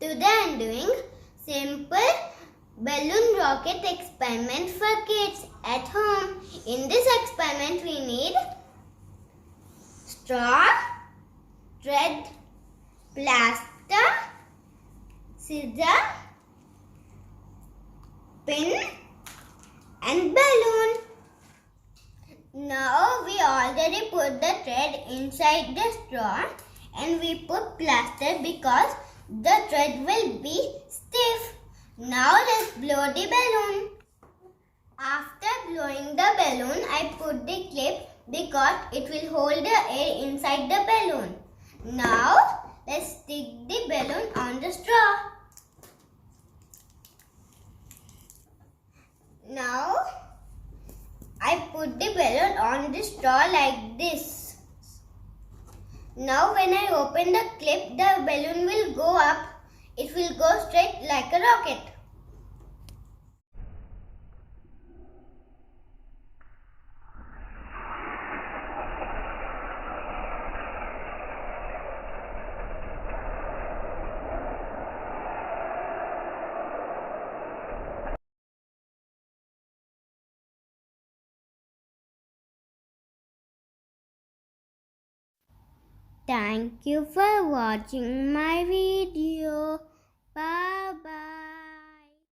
Today I am doing simple balloon rocket experiment for kids at home. In this experiment we need straw, thread, plaster, scissor, pin and balloon. Now we already put the thread inside the straw and we put plaster because the thread will be stiff. Now let's blow the balloon. After blowing the balloon, I put the clip because it will hold the air inside the balloon. Now let's stick the balloon on the straw. Now I put the balloon on the straw like this. Now when I open the clip, the balloon will go up. It will go straight like a rocket. Thank you for watching my video. Bye bye.